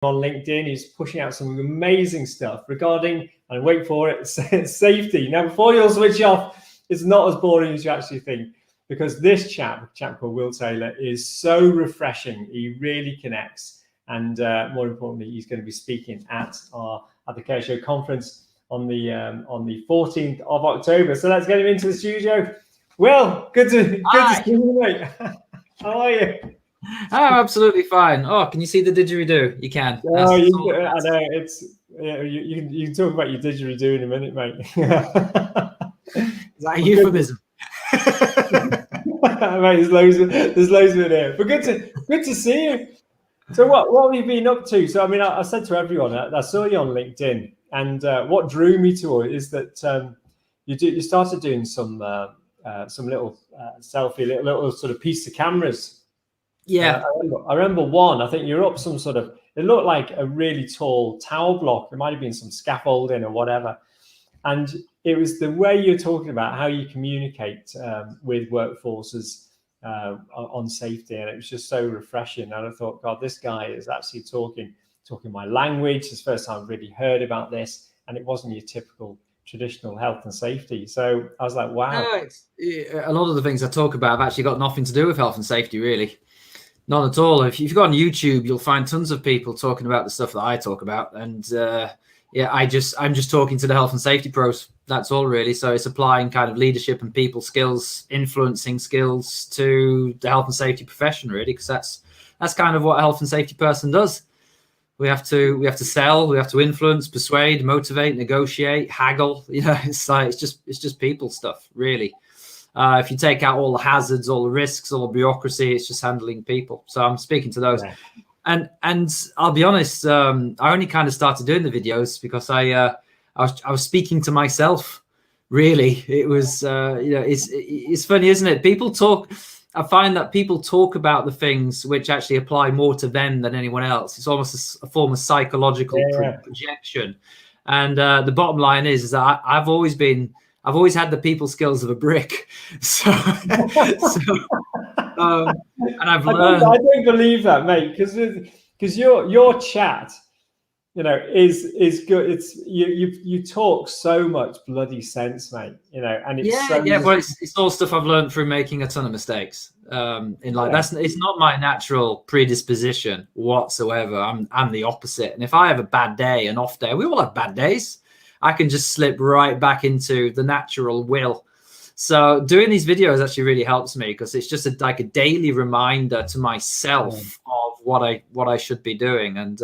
on LinkedIn. He's pushing out some amazing stuff regarding, and wait for it, safety. Now, before you all switch off, it's not as boring as you actually think, because this chap called Will Taylor, is so refreshing. He really connects, and more importantly, he's going to be speaking at the Care Show conference on the 14th of October. So let's get him into the studio. Will, good to see you, mate. How are you? I'm absolutely fine. Oh, can you see the didgeridoo? You can. Oh, I know. It's you can talk about your didgeridoo in a minute, mate. Is that a euphemism? Mate, there's loads of it here. But good to see you. So what have you been up to? So I mean, I said to everyone, I saw you on LinkedIn, and what drew me to it is that you started doing some little selfie, little sort of piece of cameras. Yeah, I remember one. I think you're up some sort of. It looked like a really tall tower block. There might have been some scaffolding or whatever, and it was the way you're talking about how you communicate with workforces on safety, and it was just so refreshing. And I thought, God, this guy is actually talking my language. It's the first time I've really heard about this, and it wasn't your typical traditional health and safety. So I was like, wow. A lot of the things I talk about have actually got nothing to do with health and safety, really. Not at all. If you go on YouTube, you'll find tons of people talking about the stuff that I talk about. And I'm just talking to the health and safety pros. That's all really. So it's applying kind of leadership and people skills, influencing skills to the health and safety profession, really, because that's kind of what a health and safety person does. We have to sell, we have to influence, persuade, motivate, negotiate, haggle. You know, it's just people stuff, really. If you take out all the hazards, all the risks, all the bureaucracy, it's just handling people. So I'm speaking to those. Yeah. And I'll be honest, I only kind of started doing the videos because I was speaking to myself. Really, it was it's funny, isn't it? People talk. I find that people talk about the things which actually apply more to them than anyone else. It's almost a form of psychological projection. And the bottom line is that I've always had the people skills of a brick. So and I've learned. I don't believe that, mate, because your chat, you know, is good. It's you talk so much bloody sense, mate. You know, and it's well, it's all stuff I've learned through making a ton of mistakes. In life, it's not my natural predisposition whatsoever. I'm the opposite. And if I have a bad day, an off day, we all have bad days. I can just slip right back into the natural will. So doing these videos actually really helps me because it's just like a daily reminder to myself of what I should be doing. And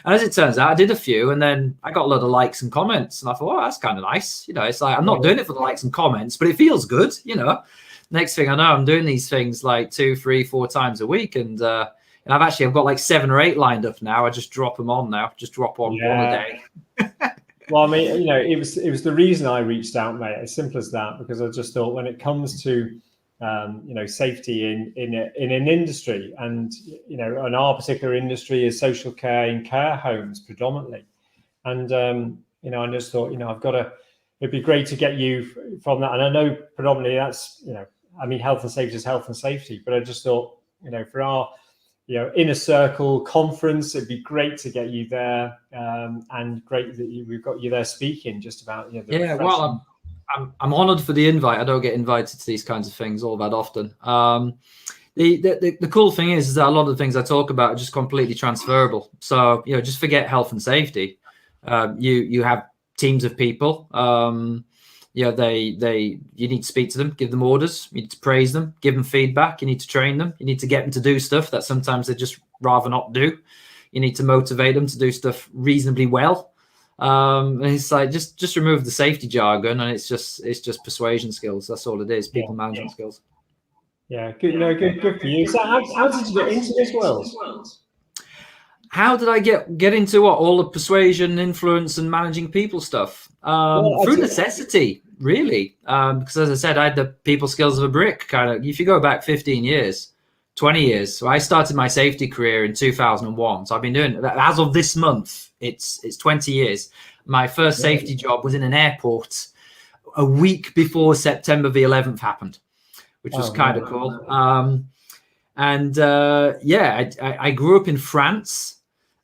as it turns out, I did a few, and then I got a lot of likes and comments, and I thought, oh, that's kind of nice. You know, it's like I'm not doing it for the likes and comments, but it feels good. You know, next thing I know, I'm doing these things like 2, 3, 4 times a week, and I've got like 7 or 8 lined up now. I just drop them on now. Just drop on one a day. Well, I mean, you know, it was the reason I reached out, mate. As simple as that, because I just thought when it comes to, safety in an industry, and you know, and our particular industry is social care in care homes predominantly, and I just thought, it'd be great to get you from that. And I know predominantly that's, health and safety is health and safety, but I just thought, for our inner circle conference, it'd be great to get you there, and great that we've got you there speaking just about well, I'm honoured for the invite. I don't get invited to these kinds of things all that often. The cool thing is that a lot of the things I talk about are just completely transferable. So just forget health and safety. You have teams of people. You need to speak to them, give them orders, you need to praise them, give them feedback, you need to train them, you need to get them to do stuff that sometimes they just rather not do. You need to motivate them to do stuff reasonably well. And it's like just remove the safety jargon, and it's just persuasion skills. That's all it is, people management skills. Yeah, good. Good for you. So how did you get into this world? How did I get into all the persuasion, influence, and managing people stuff? Through necessity, really. Because as I said, I had the people skills of a brick. Kind of, if you go back 15 years, 20 years. So I started my safety career in 2001. So I've been doing, as of this month, it's 20 years. My first safety job was in an airport a week before September the 11th happened, which was kind of cool. I grew up in France.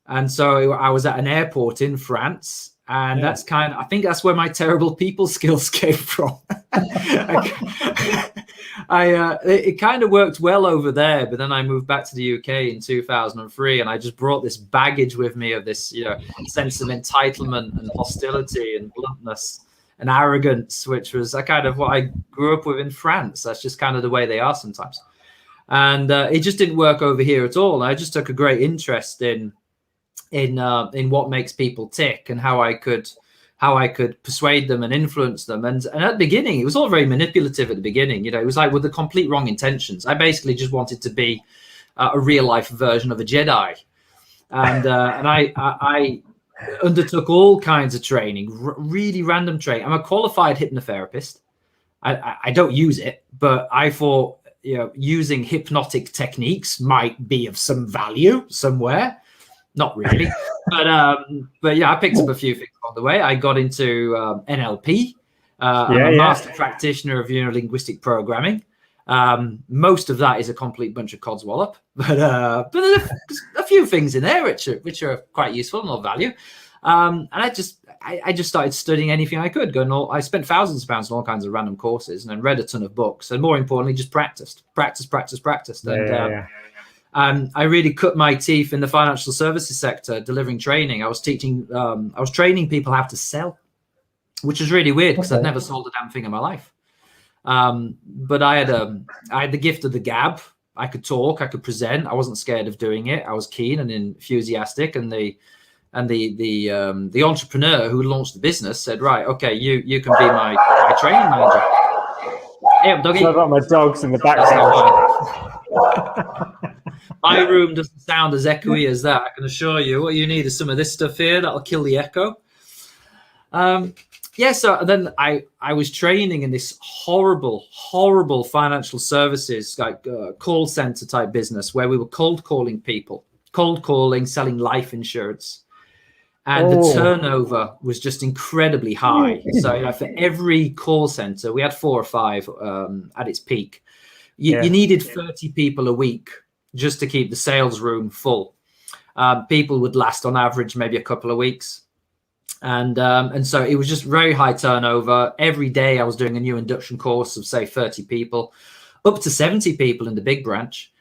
And so I was at an airport in France, and I think that's where my terrible people skills came from. It kind of worked well over there, but then I moved back to the UK in 2003, and I just brought this baggage with me of this, sense of entitlement and hostility and bluntness and arrogance, which was kind of what I grew up with in France. That's just kind of the way they are sometimes. And it just didn't work over here at all. I just took a great interest in what makes people tick and how I could persuade them and influence them. And at the beginning, it was all very manipulative at the beginning. It was like with the complete wrong intentions. I basically just wanted to be a real life version of a Jedi. And I undertook all kinds of training, really random training. I'm a qualified hypnotherapist. I don't use it, but I thought, using hypnotic techniques might be of some value somewhere. Not really, but yeah, I picked up a few things on the way. I got into NLP. I'm a master practitioner of linguistic programming. Most of that is a complete bunch of codswallop, but there's a few things in there which are quite useful and of value. And I just started studying anything I could. I spent thousands of pounds on all kinds of random courses, and then read a ton of books, and more importantly, just practiced. I really cut my teeth in the financial services sector, delivering training. I was training people how to sell, which was really weird because I'd never sold a damn thing in my life. But I had the gift of the gab. I could talk, I could present. I wasn't scared of doing it. I was keen and enthusiastic. And the entrepreneur who launched the business said, "Right, okay, you can be my training manager." Hey, doggy. So I've got my dogs in the background. My room doesn't sound as echoey as that. I can assure you. What you need is some of this stuff here that'll kill the echo. So then I was training in this horrible financial services, like call center type business, where we were cold calling, selling life insurance. And the turnover was just incredibly high. So for every call center, we had 4 or 5 at its peak. You needed 30 people a week just to keep the sales room full. People would last on average maybe a couple of weeks. And so it was just very high turnover. Every day I was doing a new induction course of, say, 30 people, up to 70 people in the big branch.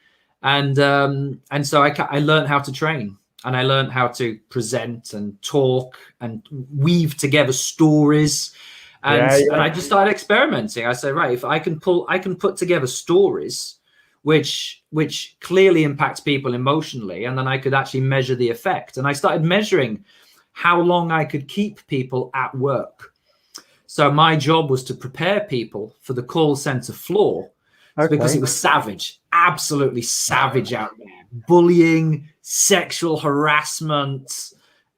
And so I learned how to train, and I learned how to present and talk and weave together stories. And I just started experimenting. I said, right, if I can put together stories which clearly impact people emotionally, and then I could actually measure the effect. And I started measuring how long I could keep people at work. So my job was to prepare people for the call center floor, because it was savage, absolutely savage out there. Bullying, sexual harassment.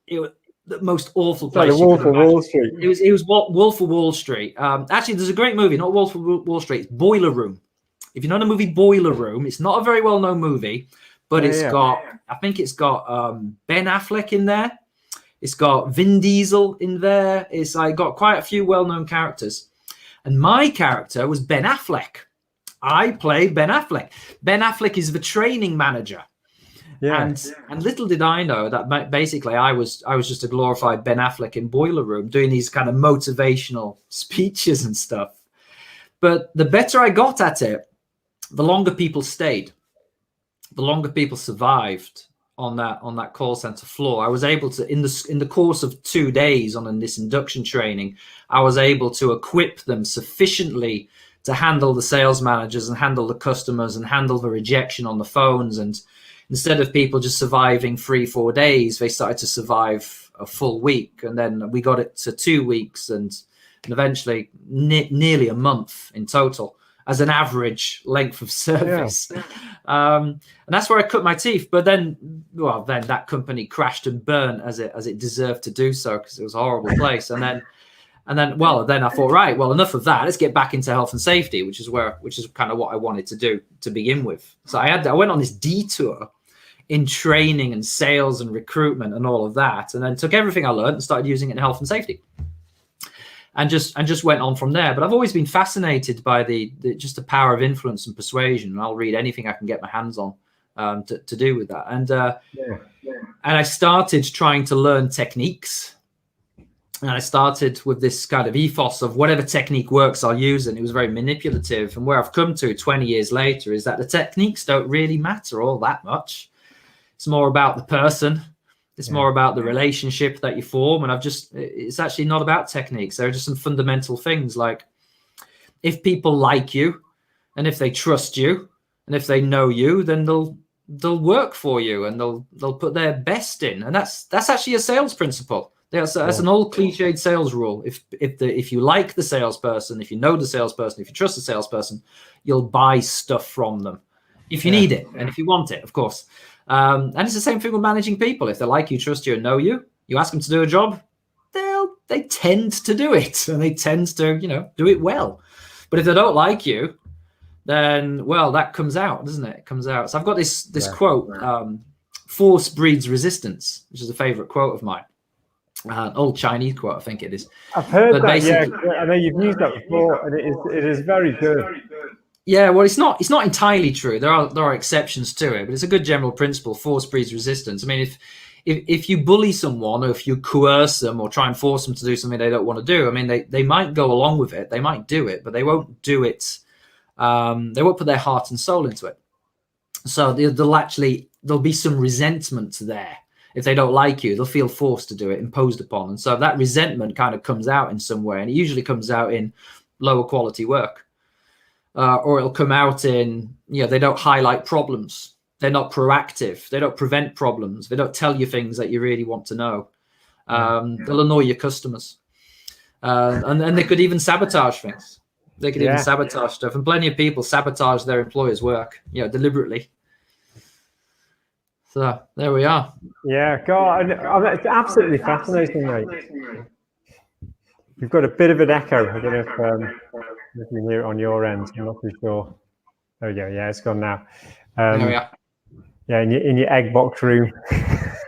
It was the most awful place. Like the Wolf of Wall Street. It was Wolf of Wall Street. Actually, there's a great movie, not Wolf of Wall Street, it's Boiler Room. If you know the movie Boiler Room, it's not a very well-known movie, but I think it's got Ben Affleck in there. It's got Vin Diesel in there. It's got quite a few well-known characters. And my character was Ben Affleck. I played Ben Affleck. Ben Affleck is the training manager. And little did I know that basically I was just a glorified Ben Affleck in Boiler Room, doing these kind of motivational speeches and stuff. But the better I got at it, the longer people stayed, the longer people survived on that call center floor. I was able to, in the course of 2 days on this induction training, I was able to equip them sufficiently to handle the sales managers and handle the customers and handle the rejection on the phones. And instead of people just surviving 3-4 days, they started to survive a full week. And then we got it to 2 weeks and eventually nearly a month in total as an average length of service. And that's where I cut my teeth. But then that company crashed and burned as it deserved to do so, because it was a horrible place. And then I thought, right, well, enough of that. Let's get back into health and safety, which is kind of what I wanted to do to begin with. So I went on this detour in training and sales and recruitment and all of that, and then took everything I learned and started using it in health and safety. And just went on from there. But I've always been fascinated by the power of influence and persuasion. And I'll read anything I can get my hands on to do with that. And Yeah. and I started trying to learn techniques. And I started with this kind of ethos of whatever technique works, I'll use. And it was very manipulative. And where I've come to 20 years later is that the techniques don't really matter all that much. It's more about the person. It's more about the relationship that you form. And it's actually not about techniques. There are just some fundamental things, like if people like you and if they trust you and if they know you, then they'll work for you and they'll put their best in. And that's actually a sales principle. That's an old cliched sales rule. If you like the salesperson, if you know the salesperson, if you trust the salesperson, you'll buy stuff from them if you need it and if you want it, of course. And it's the same thing with managing people. If they like you, trust you, and know you, you ask them to do a job, they tend to do it, and they tend to do it well. But if they don't like you, then that comes out, doesn't it? It comes out. So I've got this quote: "Force breeds resistance," which is a favorite quote of mine. An old Chinese quote, I think it is. I've heard that. Yeah, I know you've used that before, and it is very good. Yeah, well, it's not entirely true. There are exceptions to it, but it's a good general principle. Force breeds resistance. I mean, if you bully someone, or if you coerce them, or try and force them to do something they don't want to do, I mean, they might go along with it, they might do it, but they won't do it. They won't put their heart and soul into it. So there'll be some resentment there. If they don't like you, they'll feel forced to do it, imposed upon. And so that resentment kind of comes out in some way. And it usually comes out in lower quality work. Or it'll come out in, they don't highlight problems. They're not proactive. They don't prevent problems. They don't tell you things that you really want to know. They'll annoy your customers. And they could even sabotage things. They could even sabotage stuff. And plenty of people sabotage their employers' work, deliberately. So there we are. Yeah, God, it's absolutely fascinating, mate. You've got a bit of an echo. I don't know if you can hear it on your end. I'm not too sure. Oh yeah, it's gone now. There we are. Yeah, in your egg box room.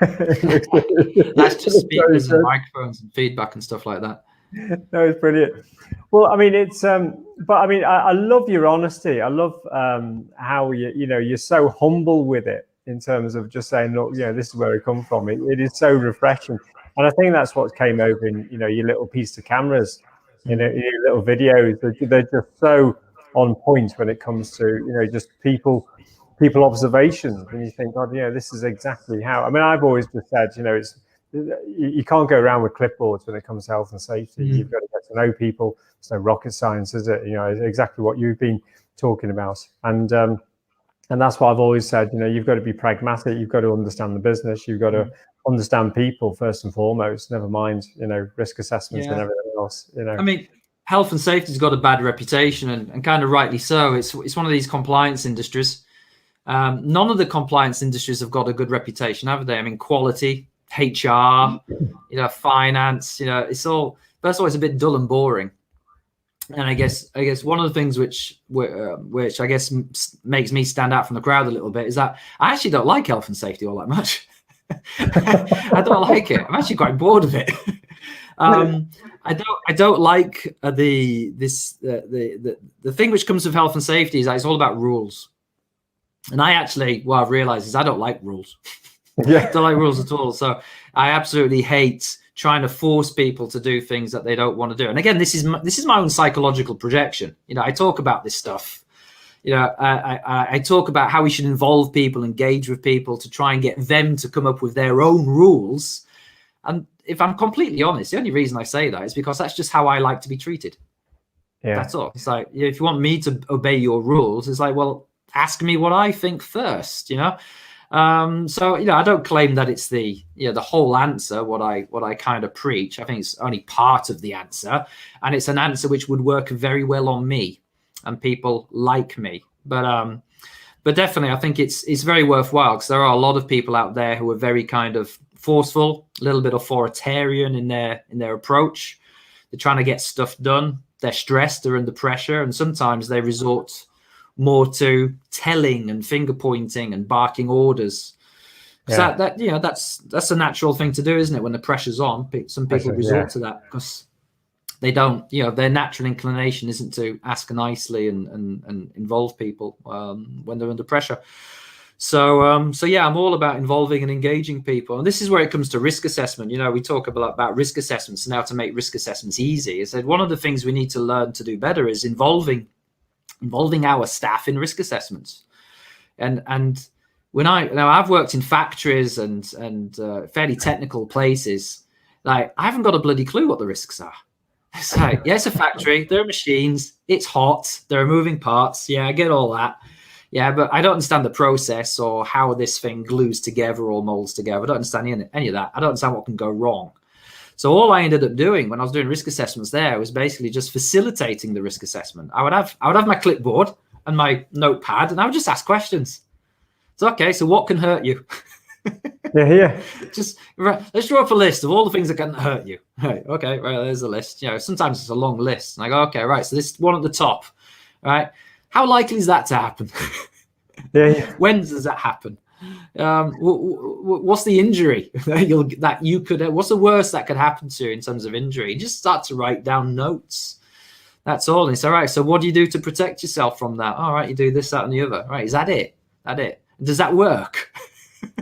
That's just speakers and microphones and feedback and stuff like that. No, it's brilliant. Well, I mean, it's but I mean, I love your honesty. I love how you're so humble with it, in terms of just saying, look, this is where we come from. It is so refreshing. And I think that's what came over in, your little piece of cameras, your little videos. They're just so on point when it comes to, just people observations. And you think, God, this is exactly how. I mean, I've always just said, you can't go around with clipboards when it comes to health and safety. You've got to get to know people. It's no rocket science, is it? It's exactly what you've been talking about. And that's what I've always said, you've got to be pragmatic. You've got to understand the business. You've got to understand people first and foremost, never mind, risk assessments and everything else, I mean, health and safety's got a bad reputation, and kind of rightly so. It's one of these compliance industries. None of the compliance industries have got a good reputation, have they? I mean, quality, HR, finance, it's all, first of all, it's a bit dull and boring. And I guess one of the things which I guess makes me stand out from the crowd a little bit is that I actually don't like health and safety all that much. I don't like it. I'm actually quite bored of it. I don't like the thing which comes with health and safety is that it's all about rules. And what I've realized is I don't like rules. I don't like rules at all. So I absolutely hate trying to force people to do things that they don't want to do. And again, this is my own psychological projection. I talk about this stuff. I talk about how we should involve people, engage with people to try and get them to come up with their own rules. And if I'm completely honest, the only reason I say that is because that's just how I like to be treated. Yeah. That's all. It's like, if you want me to obey your rules, it's like, well, ask me what I think first, So, I don't claim that it's the whole answer, what I kind of preach. I think it's only part of the answer, and it's an answer which would work very well on me and people like me. But definitely, I think it's very worthwhile, because there are a lot of people out there who are very kind of forceful, a little bit authoritarian in their approach. They're trying to get stuff done. They're stressed, they're under pressure, and sometimes they resort more to telling and finger pointing and barking orders. So that's a natural thing to do, isn't it? When the pressure's on, some people resort to that because they don't, their natural inclination isn't to ask nicely and involve people when they're under pressure. So yeah, I'm all about involving and engaging people. And this is where it comes to risk assessment. We talk about risk assessments and how to make risk assessments easy. I said one of the things we need to learn to do better is involving our staff in risk assessments. And when I've worked in factories and fairly technical places, like I haven't got a bloody clue what the risks are. It's like, yeah, it's a factory, there are machines, it's hot, there are moving parts. Yeah, I get all that. Yeah, but I don't understand the process or how this thing glues together or molds together. I don't understand any of that. I don't understand what can go wrong. So all I ended up doing when I was doing risk assessments there was basically just facilitating the risk assessment. I would have my clipboard and my notepad, and I would just ask questions. It's okay. So what can hurt you? Yeah. Just let's draw up a list of all the things that can hurt you. Right. Okay. Right. There's a list. Sometimes it's a long list. And I go, okay, right. So this one at the top, right? How likely is that to happen? Yeah. When does that happen? What's the injury that you could? What's the worst that could happen to you in terms of injury? You just start to write down notes. That's all. And it's all right. So what do you do to protect yourself from that? All right, you do this, that, and the other. Right? Is that it? Does that work?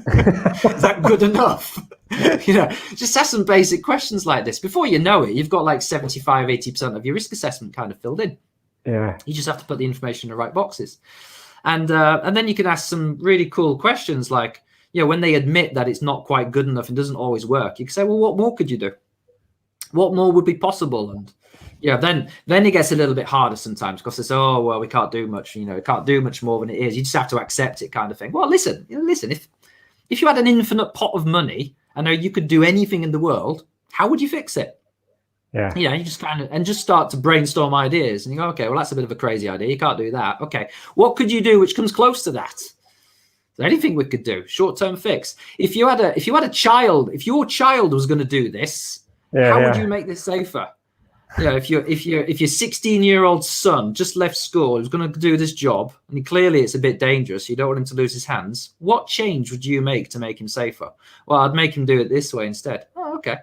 Is that good enough? Just ask some basic questions like this. Before you know it, you've got like 75-80% of your risk assessment kind of filled in. Yeah. You just have to put the information in the right boxes. And then you can ask some really cool questions like, when they admit that it's not quite good enough and doesn't always work, you can say, well, what more could you do? What more would be possible? And then it gets a little bit harder sometimes because it's, oh, well, we can't do much, we can't do much more than it is. You just have to accept it kind of thing. Well, listen, if you had an infinite pot of money and you could do anything in the world, how would you fix it? Yeah. You just just start to brainstorm ideas and you go, okay, well, that's a bit of a crazy idea. You can't do that. Okay. What could you do which comes close to that? Anything we could do, short-term fix. If you had a child, if your child was going to do this, how would you make this safer? If your 16-year-old son just left school, who's going to do this job, and clearly it's a bit dangerous, you don't want him to lose his hands, what change would you make to make him safer? Well, I'd make him do it this way instead. Oh, okay.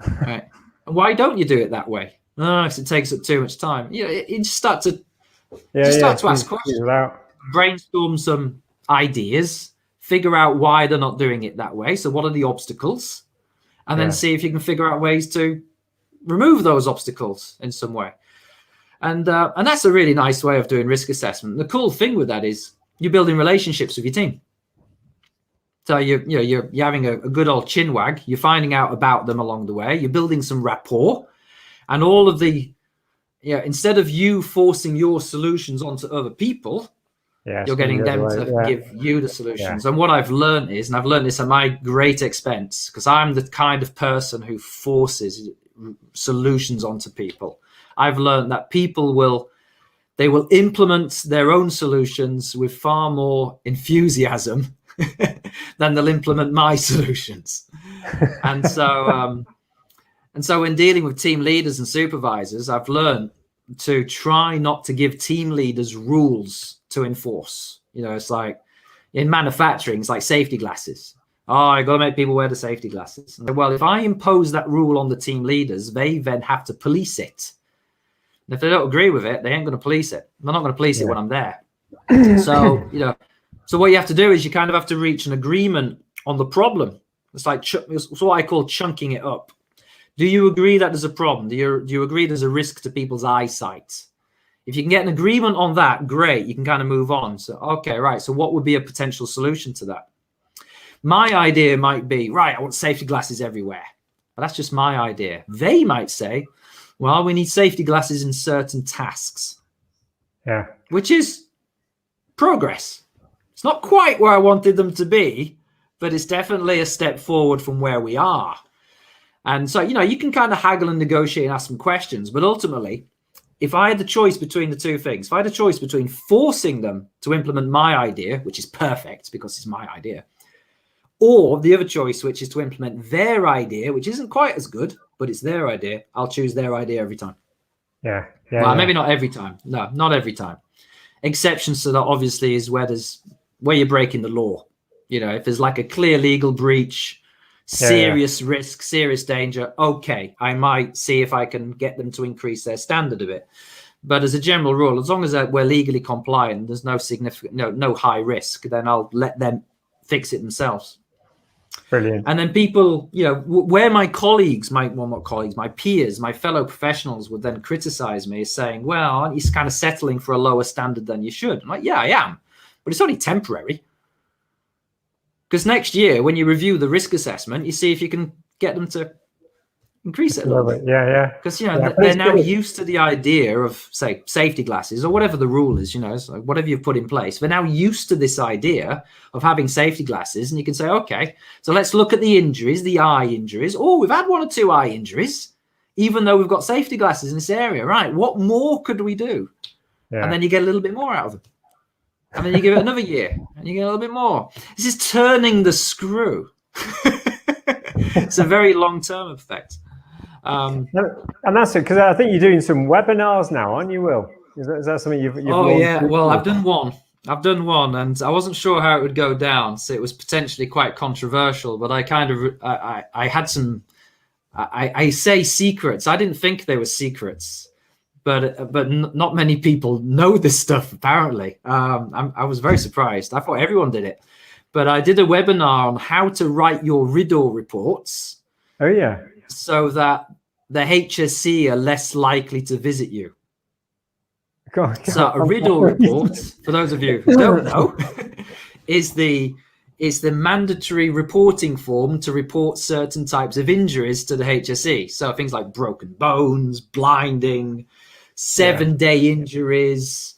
All right. Why don't you do it that way? Oh, because it takes up too much time. You just start to ask questions, brainstorm some ideas, figure out why they're not doing it that way. So what are the obstacles? And then see if you can figure out ways to remove those obstacles in some way. And that's a really nice way of doing risk assessment. The cool thing with that is you're building relationships with your team. So you're having a good old chinwag. You're finding out about them along the way. You're building some rapport, and all of the instead of you forcing your solutions onto other people, you're getting them to give you the solutions. And what I've learned is, and I've learned this at my great expense, because I'm the kind of person who forces solutions onto people. I've learned that people will implement their own solutions with far more enthusiasm than they'll implement my solutions. And so when dealing with team leaders and supervisors, I've learned to try not to give team leaders rules to enforce. It's like in manufacturing, it's like safety glasses. Oh, I got to make people wear the safety glasses. Well, if I impose that rule on the team leaders, they then have to police it. And if they don't agree with it, they ain't going to police it. They're not going to police it when I'm there. So, so what you have to do is you kind of have to reach an agreement on the problem. It's like it's what I call chunking it up. Do you agree that there's a problem? Do you agree there's a risk to people's eyesight? If you can get an agreement on that, great. You can kind of move on. So, okay, right. So what would be a potential solution to that? My idea might be, right, I want safety glasses everywhere. But that's just my idea. They might say, well, we need safety glasses in certain tasks. Yeah. Which is progress. It's not quite where I wanted them to be, but it's definitely a step forward from where we are. And so, you can kind of haggle and negotiate and ask some questions. But ultimately, if I had the choice between the two things, if I had a choice between forcing them to implement my idea, which is perfect because it's my idea, or the other choice, which is to implement their idea, which isn't quite as good, but it's their idea, I'll choose their idea every time. Well, maybe not every time. No, not every time. Exceptions to that obviously is where you're breaking the law. If there's like a clear legal breach, serious risk, serious danger, okay, I might see if I can get them to increase their standard a bit. But as a general rule, as long as we're legally compliant, there's no significant, no high risk, then I'll let them fix it themselves. Brilliant. And then people, where my colleagues, not colleagues, my peers, my fellow professionals would then criticize me as saying, well, aren't you kind of settling for a lower standard than you should? I'm like, yeah, I am, but it's only temporary. Because next year, when you review the risk assessment, you see if you can get them to increase it a little bit. Yeah. Because they're now used to the idea of, say, safety glasses or whatever the rule is. So whatever you've put in place, they're now used to this idea of having safety glasses, and you can say, okay, so let's look at the injuries, the eye injuries. Oh, we've had 1 or 2 eye injuries, even though we've got safety glasses in this area. Right? What more could we do? Yeah. And then you get a little bit more out of them. And then you give it another year, and you get a little bit more. This is turning the screw. It's a very long-term effect. And that's it, because I think you're doing some webinars now, aren't you, Will? Is that something you've yeah. Well, I've done one, and I wasn't sure how it would go down, so it was potentially quite controversial. But I kind of I had some I say secrets. I didn't think they were secrets, but not many people know this stuff apparently. I was very surprised. I thought everyone did it, but I did a webinar on how to write your RIDDOR reports. Oh yeah. So that the HSE are less likely to visit you. So a RIDDOR report, for those of you who don't know, is the mandatory reporting form to report certain types of injuries to the HSE. So things like broken bones, blinding, 7-day injuries,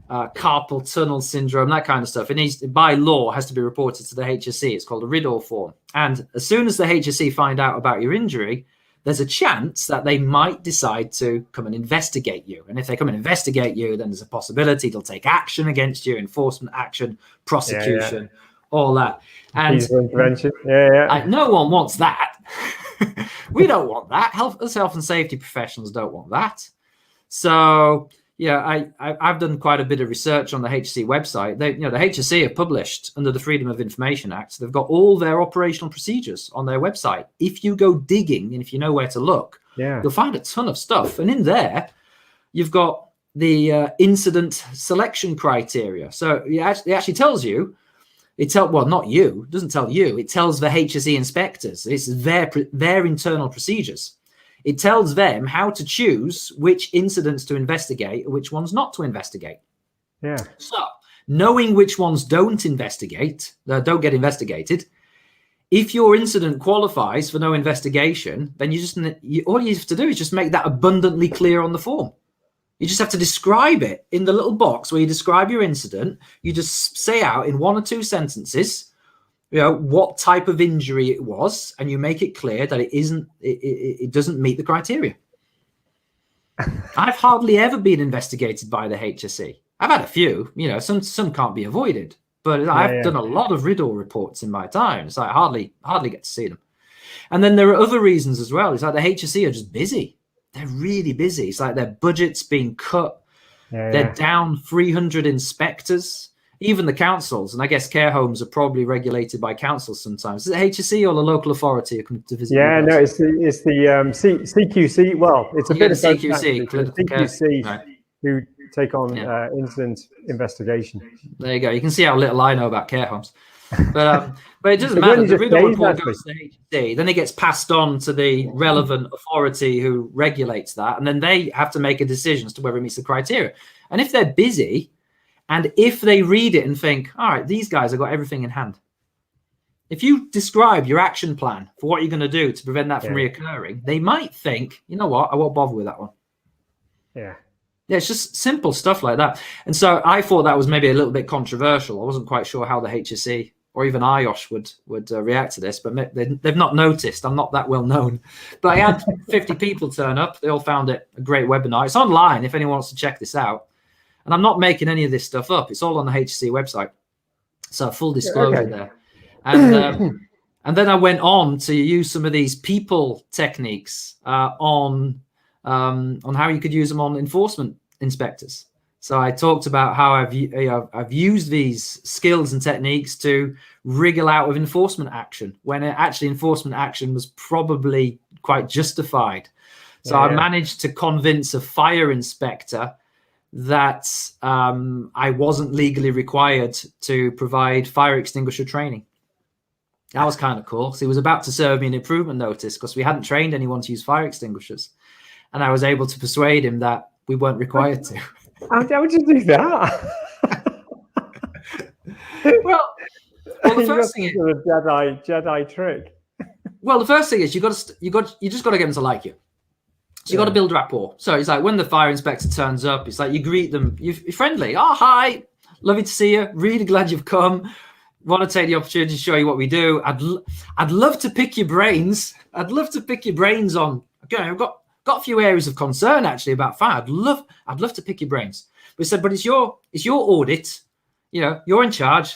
carpal tunnel syndrome, that kind of stuff. It needs, by law, has to be reported to the HSE. It's called a RIDDOR form. And as soon as the HSE find out about your injury, there's a chance that they might decide to come and investigate you. And if they come and investigate you, then there's a possibility they'll take action against you, enforcement action, prosecution, all that. And intervention. No one wants that. We don't want that. Health and safety professionals don't want that. So I've done quite a bit of research on the HSE website. The HSE have published under the Freedom of Information Act. They've got all their operational procedures on their website. If you go digging and if you know where to look, you'll find a ton of stuff. And in there, you've got the incident selection criteria. So it actually tells you, not you, it doesn't tell you, it tells the HSE inspectors. It's their internal procedures. It tells them how to choose which incidents to investigate and which ones not to investigate. Yeah. So knowing which ones don't get investigated, if your incident qualifies for no investigation, then all you have to do is just make that abundantly clear on the form. You just have to describe it in the little box where you describe your incident. You just say out in 1 or 2 sentences, what type of injury it was, and you make it clear that it doesn't meet the criteria. I've hardly ever been investigated by the HSE. I've had a few, some can't be avoided, but I've done a lot of RIDDOR reports in my time. So I hardly get to see them. And then there are other reasons as well. It's like the HSE are just busy. They're really busy. It's like their budget's being cut. They're down 300 inspectors. Even the councils, and I guess care homes are probably regulated by councils sometimes. Is it HSE or the local authority to visit? Yeah, no, it's the CQC. Well, it's a bit of CQC who take on incident investigation. There you go. You can see how little I know about care homes. But it doesn't matter. The RIDDOR report goes to the HSE, then it gets passed on to the relevant authority who regulates that, and then they have to make a decision as to whether it meets the criteria. And if they're busy, and if they read it and think, all right, these guys have got everything in hand. If you describe your action plan for what you're going to do to prevent that from reoccurring, they might think, you know what, I won't bother with that one. Yeah, it's just simple stuff like that. And so I thought that was maybe a little bit controversial. I wasn't quite sure how the HSE or even IOSH would react to this, but they've not noticed. I'm not that well known. But I had 50 people turn up. They all found it a great webinar. It's online if anyone wants to check this out. And I'm not making any of this stuff up. It's all on the HSE website. So full disclosure there. And then I went on to use some of these people techniques on how you could use them on enforcement inspectors. So I talked about how I've used these skills and techniques to wriggle out of enforcement action when actually enforcement action was probably quite justified. So I managed to convince a fire inspector that I wasn't legally required to provide fire extinguisher training. That was kind of cool. So he was about to serve me an improvement notice because we hadn't trained anyone to use fire extinguishers. And I was able to persuade him that we weren't required to. How would you do that? well, the first thing is a Jedi trick. Well, the first thing is you just got to get them to like you. So you got to build rapport. So it's like when the fire inspector turns up, it's like you greet them, you're friendly. Oh, hi, lovely to see you. Really glad you've come. Want to take the opportunity to show you what we do. I'd love to pick your brains. I'd love to pick your brains on. Okay, I've got a few areas of concern actually about fire. I'd love to pick your brains. But he said, but it's your audit. You know, you're in charge.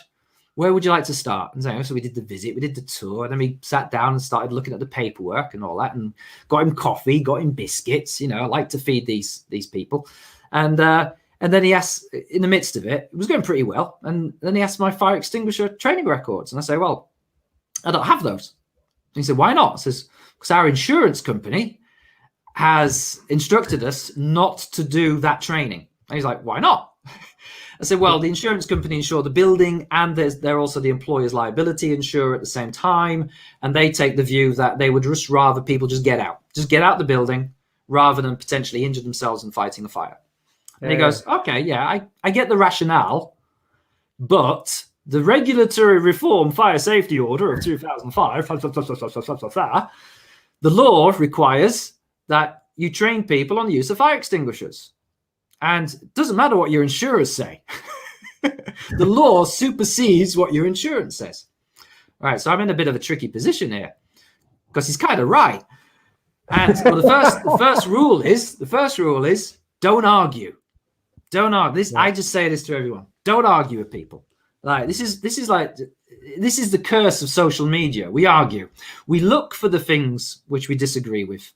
Where would you like to start? And so we did the visit, we did the tour, and then we sat down and started looking at the paperwork and all that, and got him coffee, got him biscuits. You know, I like to feed these people. And then he asked, in the midst of it, it was going pretty well. And then he asked my fire extinguisher training records. And I say, well, I don't have those. And he said, why not? I says, because our insurance company has instructed us not to do that training. And he's like, why not? I said, well, the insurance company insure the building, and they're also the employer's liability insurer at the same time. And they take the view that they would just rather people just get out the building rather than potentially injure themselves in fighting a fire. And he goes, okay, yeah, I get the rationale, but the Regulatory Reform Fire Safety Order of 2005, the law requires that you train people on the use of fire extinguishers. And it doesn't matter what your insurers say. The law supersedes what your insurance says. All right, so I'm in a bit of a tricky position here because he's kind of right. And well, the first rule is don't argue. Don't argue. This, I just say this to everyone. Don't argue with people. Like this is the curse of social media. We argue. We look for the things which we disagree with,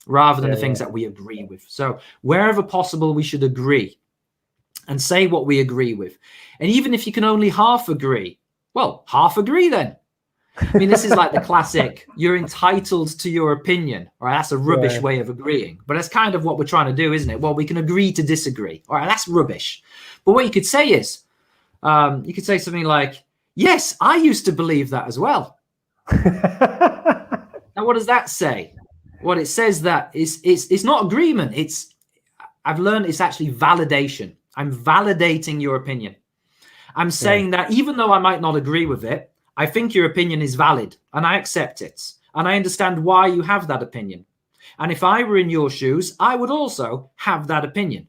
rather than the things that we agree with. So wherever possible, we should agree and say what we agree with. And even if you can only half agree, well, half agree then. I mean, this is like the classic, you're entitled to your opinion. All right, that's a rubbish way of agreeing. But that's kind of what we're trying to do, isn't it? Well, we can agree to disagree. All right, that's rubbish. But what you could say is, you could say something like, yes, I used to believe that as well. Now, what does that say? What it says that it's not agreement. I've learned it's actually validation. I'm validating your opinion. I'm saying that even though I might not agree with it, I think your opinion is valid and I accept it. And I understand why you have that opinion. And if I were in your shoes, I would also have that opinion.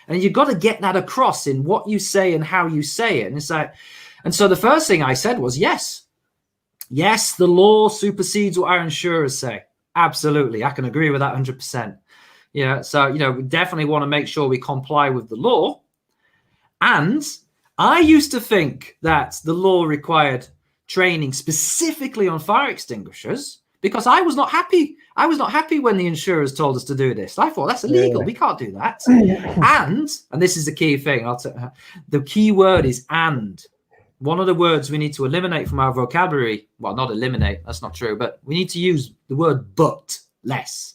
And you've got to get that across in what you say and how you say it. And it's like, and so the first thing I said was, yes, the law supersedes what our insurers say. Absolutely. I can agree with that 100%. Yeah. So, we definitely want to make sure we comply with the law. And I used to think that the law required training specifically on fire extinguishers because I was not happy. I was not happy when the insurers told us to do this. I thought that's illegal. We can't do that. And this is the key thing. The key word is and. One of the words we need to eliminate from our vocabulary, well, not eliminate, that's not true, but we need to use the word but less.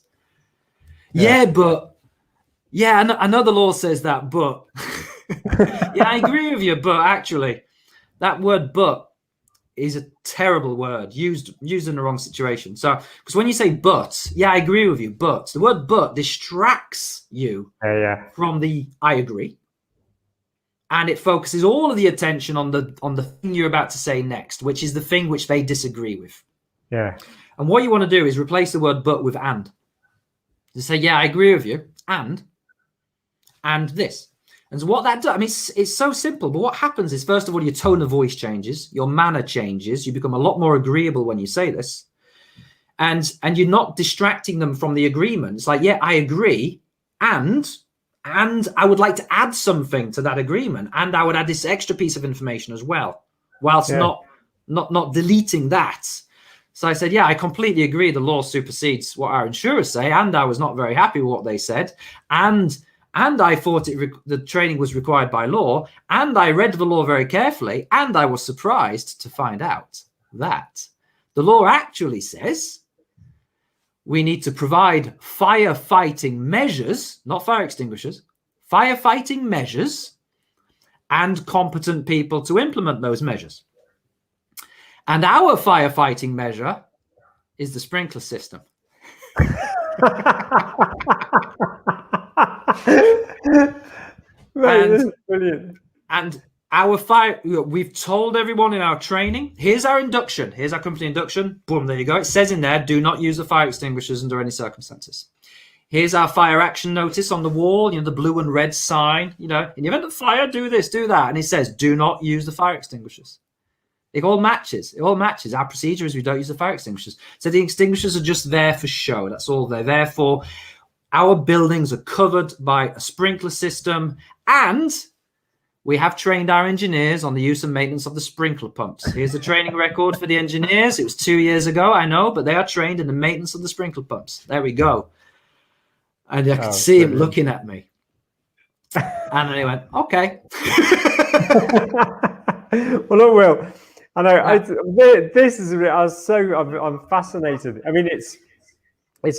Yeah, but. Yeah, I know the law says that, but. Yeah, I agree with you, but actually, that word but is a terrible word used in the wrong situation. So, because when you say but, yeah, I agree with you, but the word but distracts you from the I agree. And it focuses all of the attention on the thing you're about to say next, which is the thing which they disagree with. Yeah. And what you want to do is replace the word but with and. You say, yeah, I agree with you, and this. And so what that does, I mean, it's so simple, but what happens is, first of all, your tone of voice changes, your manner changes, you become a lot more agreeable when you say this. And you're not distracting them from the agreement. It's like, yeah, I agree, and I would like to add something to that agreement, and I would add this extra piece of information as well, whilst not deleting that. So I said, yeah, I completely agree. The law supersedes what our insurers say, and I was not very happy with what they said, and I thought the training was required by law, and I read the law very carefully, and I was surprised to find out that the law actually says we need to provide firefighting measures, not fire extinguishers, firefighting measures and competent people to implement those measures. And our firefighting measure is the sprinkler system. That's brilliant. And we've told everyone in our training, here's our induction, here's our company induction, boom, there you go. It says in there, do not use the fire extinguishers under any circumstances. Here's our fire action notice on the wall, the blue and red sign, in the event of fire, do this, do that. And it says, do not use the fire extinguishers. It all matches. Our procedure is we don't use the fire extinguishers. So the extinguishers are just there for show. That's all they're there for. Our buildings are covered by a sprinkler system, and we have trained our engineers on the use and maintenance of the sprinkler pumps. Here's the training record for the engineers. It was 2 years ago, I know, but they are trained in the maintenance of the sprinkler pumps. There we go. And I could see him looking at me. And then he went, okay. Well, look, Will, I know this is, I'm fascinated. I mean, it's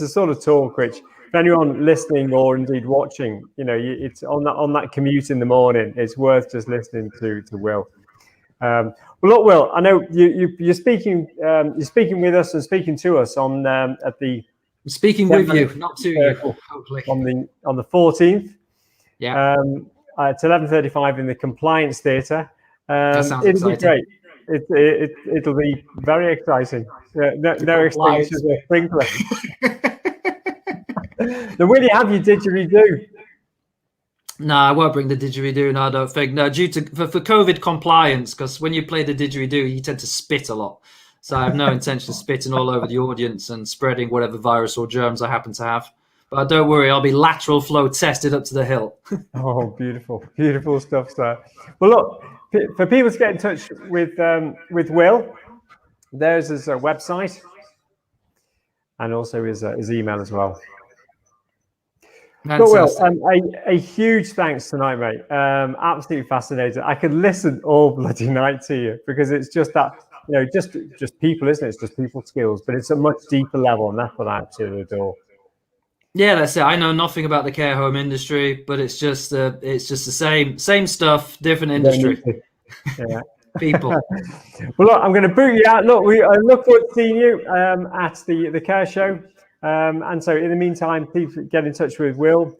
a sort of talk which, for anyone listening or indeed watching, it's on that commute in the morning, it's worth just listening to Will. Well, look, Will, I know you're speaking with us and speaking to us on at the. I'm speaking with you, not to you. Hopefully. On the 14th. Yeah. It's 11:35 in the Compliance Theatre. That sounds it'll exciting. be great. It'll be very exciting. No extensions or sprinkler. Then will you have your didgeridoo? No, I won't bring the didgeridoo. No, I don't think. No, for COVID compliance, because when you play the didgeridoo, you tend to spit a lot. So I have no intention of spitting all over the audience and spreading whatever virus or germs I happen to have. But don't worry, I'll be lateral flow tested up to the hilt. Oh, beautiful, beautiful stuff, sir. Well, look, for people to get in touch with Will, there's his website and also his email as well. But Will, a huge thanks tonight, mate. Absolutely fascinating. I could listen all bloody night to you because it's just that, just people, isn't it? It's just people skills, but it's a much deeper level, and that's what I absolutely adore. Yeah, that's it. I know nothing about the care home industry, but it's just the same stuff, different industry. Yeah. People. Well, look, I'm going to boot you out. Look, I look forward to seeing you at the Care Show. And so, in the meantime, please get in touch with Will.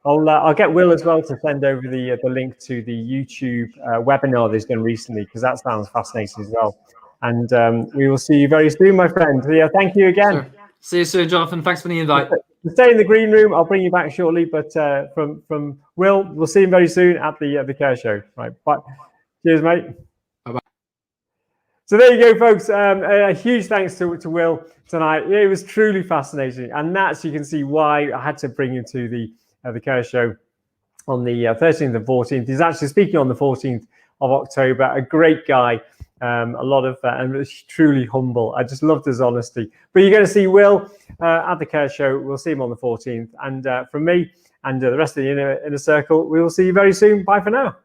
I'll get Will as well to send over the link to the YouTube webinar that's done recently, because that sounds fascinating as well. And we will see you very soon, my friend. Yeah, thank you again. Sure. See you soon, Jonathan. Thanks for the invite. Stay in the green room. I'll bring you back shortly. But from Will, we'll see him very soon at the Care Show. Right. Bye. Cheers, mate. Bye-bye. So there you go, folks. A huge thanks to Will tonight. It was truly fascinating, and that's, you can see why I had to bring him to the Care Show on the 13th and 14th. He's actually speaking on the 14th of October. A great guy, a lot of and truly humble. I just loved his honesty. But you're going to see Will at the Care Show. We'll see him on the 14th, and from me and the rest of the inner circle, we will see you very soon. Bye for now.